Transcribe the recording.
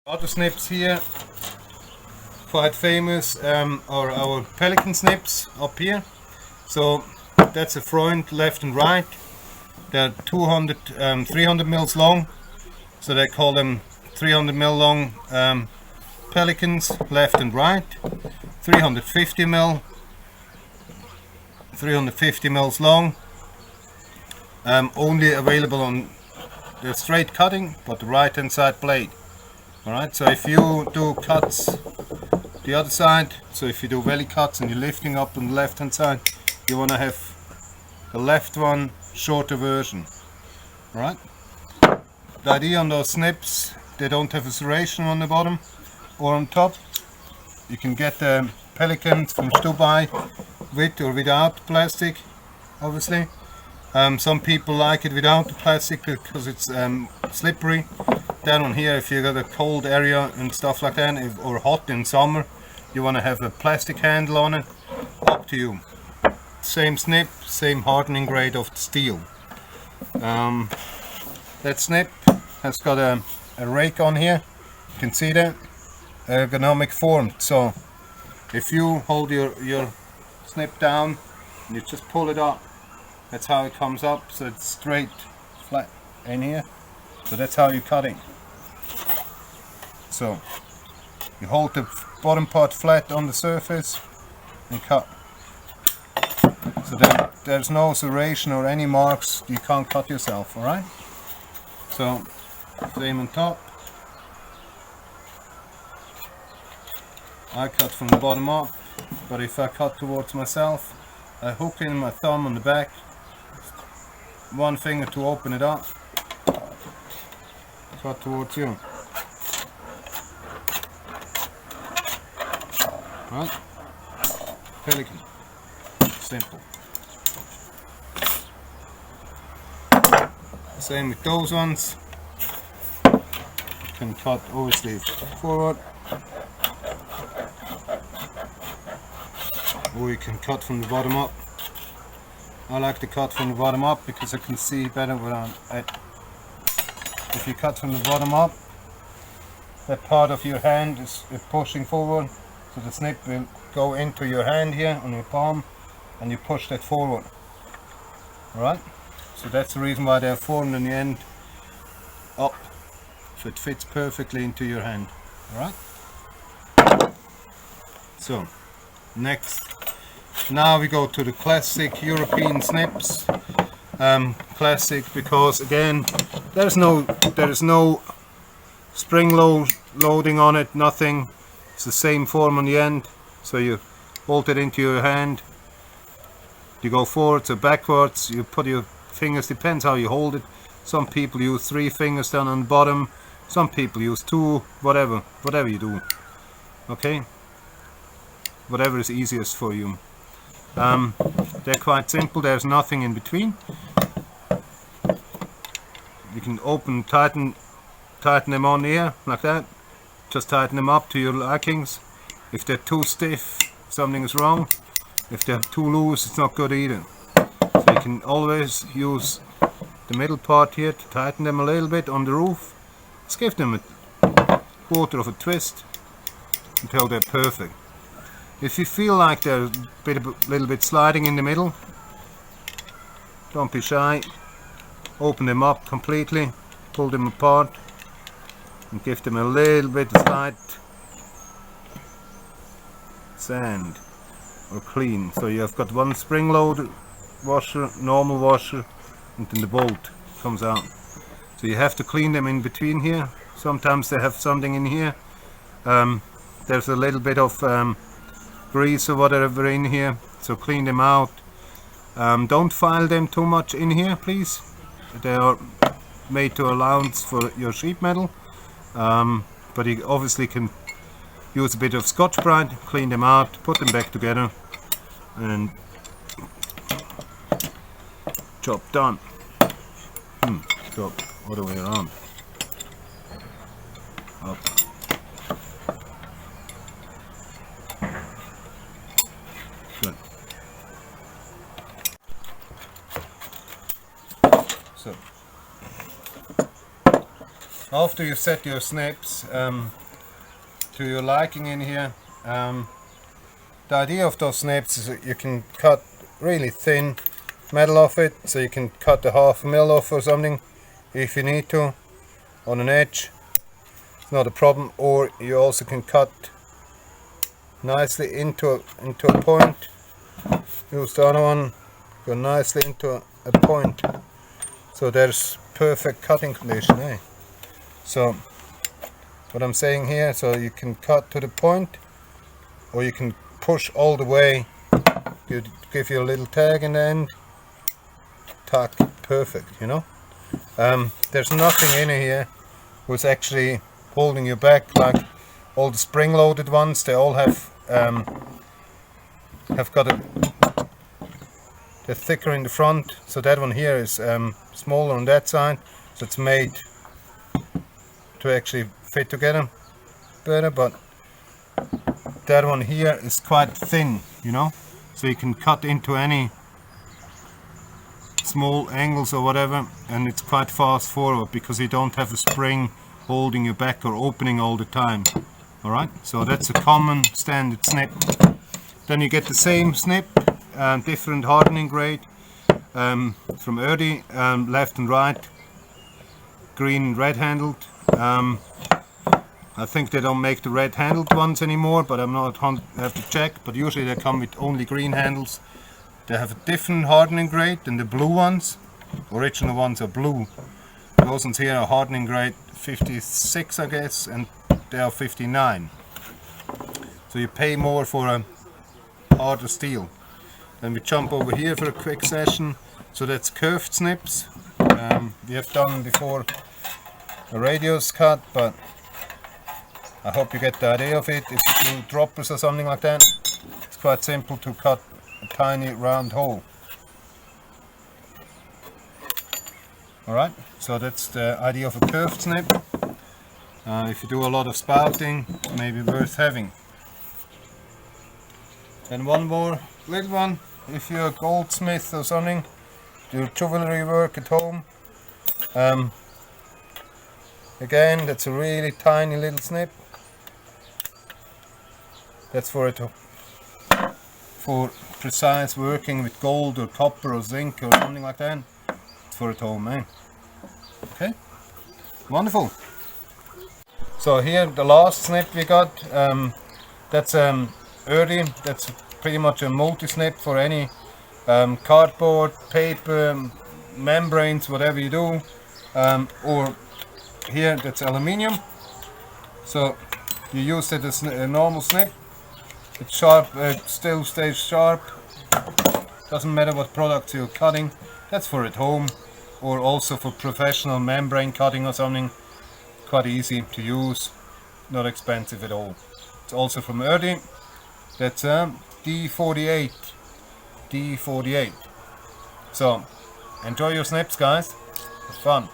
Other snips here, quite famous, are our pelican snips up here. So that's a front, left and right. They're 300 mils long, so they call them 300 mil long pelicans, left and right. 350 mils long. Only available on the straight cutting, but the right hand side blade. Alright, so if you do cuts the other side, so if you do belly cuts and you're lifting up on the left hand side, you want to have the left one shorter version. Alright, the idea on those snips, they don't have a serration on the bottom or on top. You can get the pelicans from Dubai with or without plastic, obviously. Some people like it without the plastic because it's slippery. That one here, if you got a cold area and stuff like that, or hot in summer, you want to have a plastic handle on it, up to you. Same snip, same hardening grade of steel. That snip has got a rake on here, you can see that, ergonomic formed. So if you hold your snip down and you just pull it up, that's how it comes up, so it's straight, flat in here. So that's how you're cutting. So you hold the bottom part flat on the surface and cut. So then there's no serration or any marks, you can't cut yourself, alright? So same on top. I cut from the bottom up, but if I cut towards myself, I hook in my thumb on the back, one finger to open it up, cut towards you. Right? Pelican. Simple. Same with those ones. You can cut obviously forward, or you can cut from the bottom up. I like to cut from the bottom up because I can see better what I'm at. If you cut from the bottom up, that part of your hand is pushing forward, so the snip will go into your hand here on your palm, and you push that forward. Alright? So that's the reason why they're formed in the end up, so it fits perfectly into your hand. Alright? So, next. Now we go to the classic European snips. Classic because again there is no spring loading on it, nothing. It's the same form on the end, so you hold it into your hand, you go forwards or backwards, you put your fingers, depends how you hold it. Some people use 3 fingers down on the bottom, some people use 2, whatever you do, okay, whatever is easiest for you. They're quite simple, there's nothing in between. You can open, tighten them on here, like that. Just tighten them up to your likings. If they're too stiff, something is wrong. If they're too loose, it's not good either. So you can always use the middle part here to tighten them a little bit on the roof. Just give them a quarter of a twist until they're perfect. If you feel like they're a little bit sliding in the middle, don't be shy. Open them up completely, pull them apart, and give them a little bit of slight sand or clean. So you have got one spring load washer, normal washer, and then the bolt comes out. So you have to clean them in between here. Sometimes they have something in here. There's a little bit of grease or whatever in here, so clean them out. Don't file them too much in here, please. They are made to allowance for your sheet metal, but you obviously can use a bit of Scotch-Brite, clean them out, put them back together, and job done. Job all the way around. Up. Good. So after you set your snips to your liking in here, the idea of those snips is that you can cut really thin metal off it, so you can cut a 1/2 mil off or something if you need to on an edge. It's not a problem. Or you also can cut nicely into a point. Use the other one, go nicely into a point, so there's perfect cutting condition, eh? So what I'm saying here, so you can cut to the point, or you can push all the way. Give you a little tag in the end, tack, perfect, you know. There's nothing in here who's actually holding you back, like all the spring-loaded ones. They all have got they're thicker in the front. So that one here is smaller on that side, so it's made to actually fit together better. But that one here is quite thin, you know, so you can cut into any small angles or whatever, and it's quite fast forward because you don't have a spring holding you back or opening all the time. Alright, so that's a common standard snip. Then you get the same snip, different hardening grade from Erdi, left and right, green and red handled. I think they don't make the red handled ones anymore, but I'm not, I have to check, but usually they come with only green handles. They have a different hardening grade than the blue ones. Original ones are blue. Those ones here are hardening grade 56, I guess, and they are 59. So you pay more for a harder steel. Then we jump over here for a quick session. So that's curved snips. We have done before a radius cut, but I hope you get the idea of it. If you do droppers or something like that, it's quite simple to cut a tiny round hole. Alright, so that's the idea of a curved snip. If you do a lot of spouting, it may be worth having. And one more little one, if you're a goldsmith or something, do jewelry work at home. Again, that's a really tiny little snip. That's for precise working with gold or copper or zinc or something like that. It's for at home, eh? Okay, wonderful. So here the last snip we got, that's Erdi. That's pretty much a multi-snip for any cardboard, paper, membranes, whatever you do. Or here that's aluminium. So you use it as a normal snip. It's sharp, it still stays sharp. Doesn't matter what products you're cutting. That's for at home, or also for professional membrane cutting or something. Quite easy to use, not expensive at all. It's also from Erdi. That's D48. So enjoy your snips, guys. Have fun.